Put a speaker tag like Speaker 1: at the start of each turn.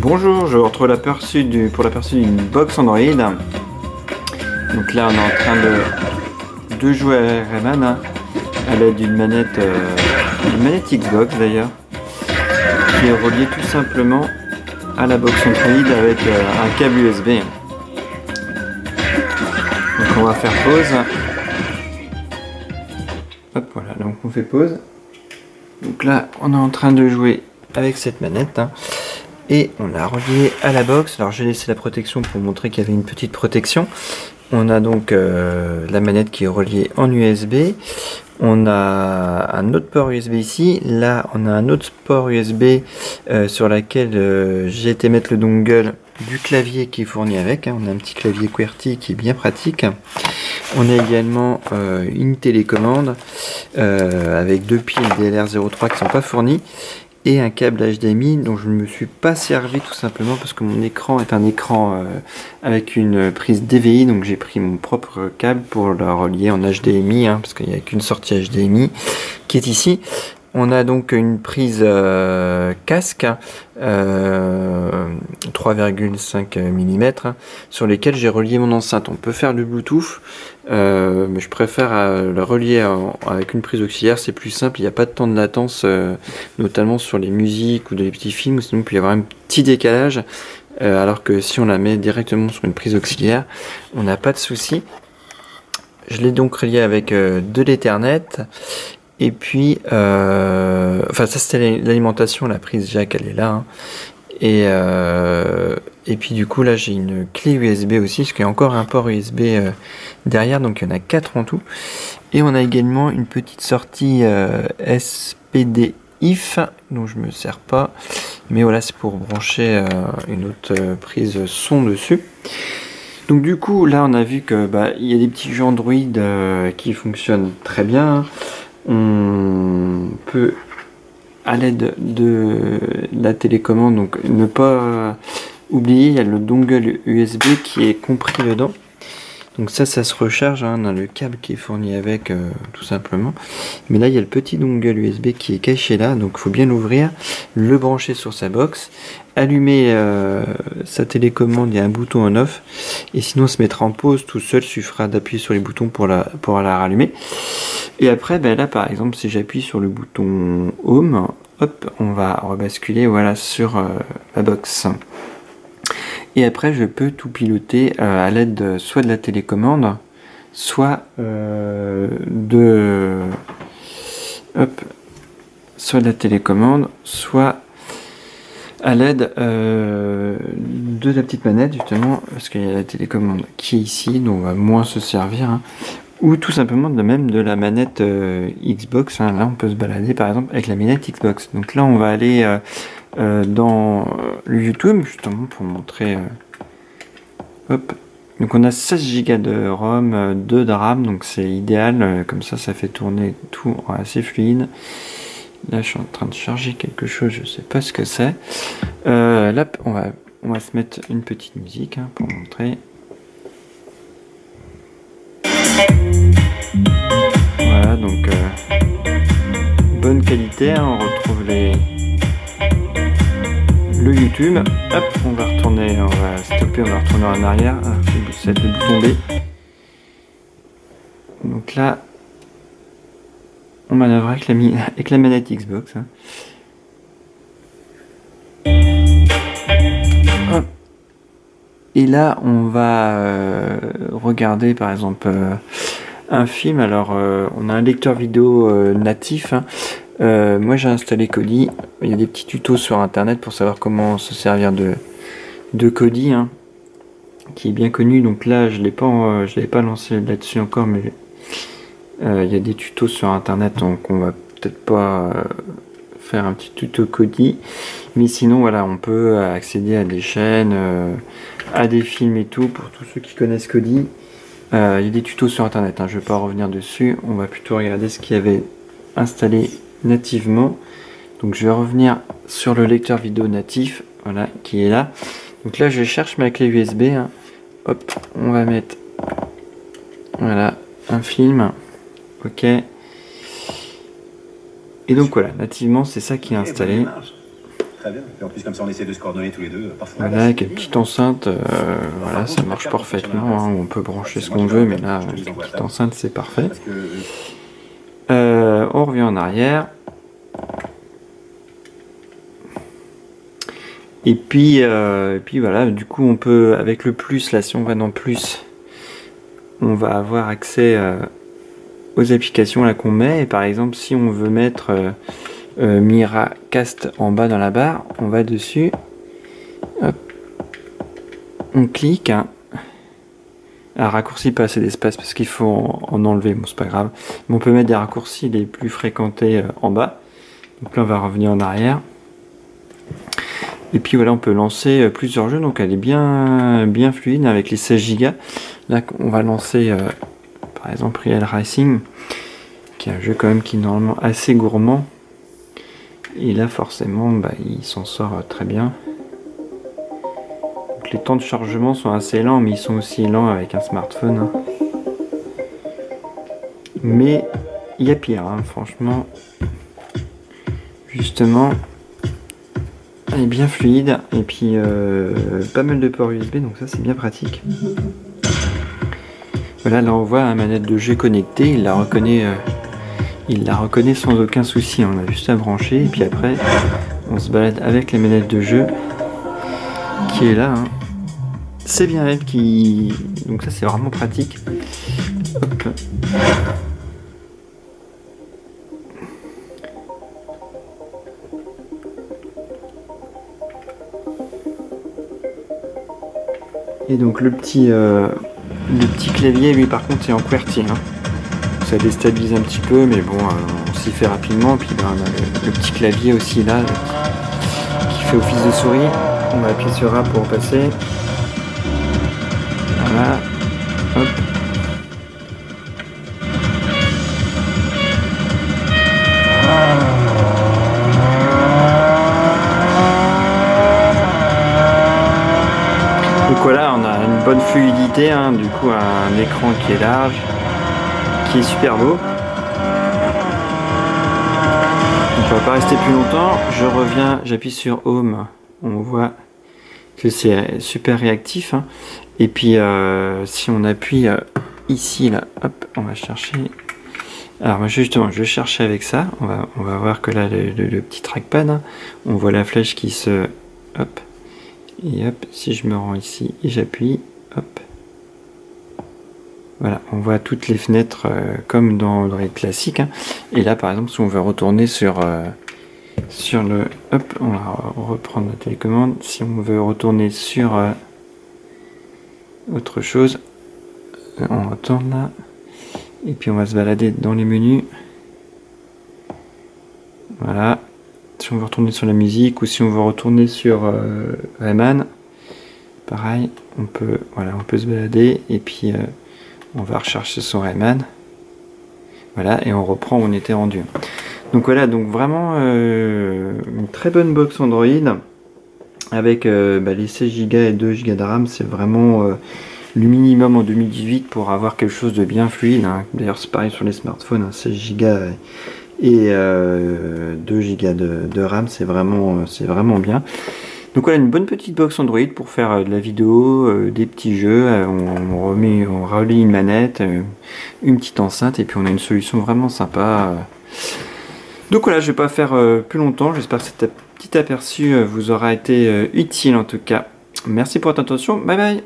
Speaker 1: Bonjour, je retrouve pour l'aperçu d'une box Android. Donc là on est en train de jouer à Rayman à l'aide d'une manette Xbox d'ailleurs, qui est reliée tout simplement à la box Android avec un câble USB. Donc on va faire pause. Hop, voilà, donc on fait pause. Donc là on est en train de jouer avec cette manette. Et on l'a relié à la box. Alors j'ai laissé la protection pour montrer qu'il y avait une petite protection. On a donc la manette qui est reliée en USB. On a un autre port USB ici. Là on a un autre port USB sur lequel j'ai été mettre le dongle du clavier qui est fourni avec. On a un petit clavier QWERTY qui est bien pratique. On a également une télécommande avec deux piles DLR03 qui ne sont pas fournies. Et un câble HDMI dont je ne me suis pas servi tout simplement parce que mon écran est un écran avec une prise DVI, donc j'ai pris mon propre câble pour le relier en HDMI, parce qu'il n'y a qu'une sortie HDMI qui est ici. On a donc une prise casque 3,5 mm sur lesquelles j'ai relié mon enceinte. On peut faire du Bluetooth, mais je préfère le relier avec une prise auxiliaire, c'est plus simple, il n'y a pas de temps de latence, notamment sur les musiques ou des petits films, sinon il peut y avoir un petit décalage, alors que si on la met directement sur une prise auxiliaire, on n'a pas de souci. Je l'ai donc relié avec de l'Ethernet. Et puis, enfin ça c'était l'alimentation, la prise jack elle est là. Et puis du coup là j'ai une clé USB aussi, parce qu'il y a encore un port USB derrière, donc il y en a 4 en tout. Et on a également une petite sortie SPDIF, dont je me sers pas. Mais voilà, c'est pour brancher une autre prise son dessus. Donc du coup là on a vu que il y a des petits jeux Android qui fonctionnent très bien. On peut, à l'aide de la télécommande, donc ne pas oublier, il y a le dongle USB qui est compris dedans. Donc ça se recharge, on a le câble qui est fourni avec tout simplement. Mais là il y a le petit dongle USB qui est caché là, donc il faut bien l'ouvrir, le brancher sur sa box, allumer sa télécommande, il y a un bouton on off, et sinon se mettra en pause tout seul, suffira d'appuyer sur les boutons pour la rallumer. Et après là par exemple si j'appuie sur le bouton home, hop, on va rebasculer voilà sur la box. Et après je peux tout piloter à l'aide soit de la télécommande, soit soit de la télécommande, soit à l'aide de la petite manette justement, parce qu'il y a la télécommande qui est ici, dont on va moins se servir, ou tout simplement même de la manette Xbox. Là on peut se balader par exemple avec la manette Xbox. Donc là on va aller dans le YouTube justement pour montrer. Hop. Donc on a 16 Go de ROM, 2 de RAM, donc c'est idéal, comme ça fait tourner tout assez fluide. Là je suis en train de charger quelque chose, je sais pas ce que c'est. Là on va se mettre une petite musique pour montrer. Voilà, donc bonne qualité, on retrouve le YouTube. Hop, on va retourner, on va stopper, on va retourner en arrière. C'est le bouton B. Donc là, on manœuvre avec la manette Xbox. Hop. Et là, on va regarder par exemple un film. Alors, on a un lecteur vidéo natif. Moi j'ai installé Kodi. Il y a des petits tutos sur internet pour savoir comment se servir de Kodi, qui est bien connu. Donc là je l'ai pas lancé là-dessus encore, mais il y a des tutos sur internet, donc on va peut-être pas faire un petit tuto Kodi, mais sinon voilà, on peut accéder à des chaînes, à des films et tout. Pour tous ceux qui connaissent Kodi, il y a des tutos sur internet, je vais pas revenir dessus, on va plutôt regarder ce qu'il y avait installé nativement. Donc je vais revenir sur le lecteur vidéo natif, voilà, qui est là. Donc là je cherche ma clé USB, hop, on va mettre voilà un film, ok, et donc voilà, nativement c'est ça qui est installé.
Speaker 2: Très bien. Et en plus, comme ça, on essaie de se coordonner tous les deux. Parfois.
Speaker 1: Voilà, avec une petite enceinte, voilà, ça marche parfaitement. Hein, on peut brancher ce qu'on veut, mais là, avec une petite enceinte, c'est parfait. On revient en arrière. Et puis voilà, du coup, on peut, avec le plus, là, si on va dans plus, on va avoir accès aux applications là qu'on met. Et par exemple, si on veut mettre Miracast en bas dans la barre, on va dessus, hop, on clique, hein. Un raccourci pas assez d'espace parce qu'il faut en enlever, bon c'est pas grave, mais on peut mettre des raccourcis les plus fréquentés en bas. Donc là on va revenir en arrière. Et puis voilà, on peut lancer plusieurs jeux, donc elle est bien fluide avec les 16 Go. Là on va lancer par exemple Real Racing, qui est un jeu quand même qui est normalement assez gourmand. Et là forcément il s'en sort très bien. Donc, les temps de chargement sont assez lents, mais ils sont aussi lents avec un smartphone. Hein. Mais il y a pire, hein, franchement. Justement, elle est bien fluide et puis pas mal de ports USB, donc ça c'est bien pratique. Voilà, là on voit la manette de jeu connectée, il la reconnaît sans aucun souci. On a juste à brancher et puis après on se balade avec la manette de jeu qui est là. Hein. C'est bien elle qui... Donc ça c'est vraiment pratique. Hop. Et donc le petit clavier, lui par contre, c'est en QWERTY. Hein. Ça déstabilise un petit peu, mais bon, on s'y fait rapidement. Puis on a le petit clavier aussi là, qui fait office de souris. On va appuyer sur A pour passer. Voilà. Hop. Donc voilà, on a une bonne fluidité, hein, du coup un écran qui est large, qui est super beau. Donc on va pas rester plus longtemps, je reviens, j'appuie sur Home, on voit que c'est super réactif. Hein. Et puis si on appuie ici, là, hop, on va chercher... Alors moi justement, je vais chercher avec ça, on va voir que là le petit trackpad, hein, on voit la flèche qui se... Hop. Et hop, si je me rends ici et j'appuie, hop. Voilà, on voit toutes les fenêtres comme dans le classique. Hein. Et là, par exemple, si on veut retourner sur le... Hop, on va reprendre la télécommande. Si on veut retourner sur autre chose, on retourne là. Et puis on va se balader dans les menus. Voilà. Si on veut retourner sur la musique ou si on veut retourner sur Rayman, pareil, on peut se balader et puis on va rechercher son Rayman. Voilà, et on reprend où on était rendu. Donc voilà, donc vraiment une très bonne box Android avec les 16 Go et 2 Go de RAM, c'est vraiment le minimum en 2018 pour avoir quelque chose de bien fluide. Hein. D'ailleurs c'est pareil sur les smartphones, hein, 16 Go et 2 Go de RAM, c'est vraiment bien. Donc voilà, une bonne petite box Android pour faire de la vidéo, des petits jeux, on relie une manette, une petite enceinte et puis on a une solution vraiment sympa. Donc voilà, je vais pas faire plus longtemps, j'espère que cet petit aperçu vous aura été utile en tout cas. Merci pour votre attention, bye bye.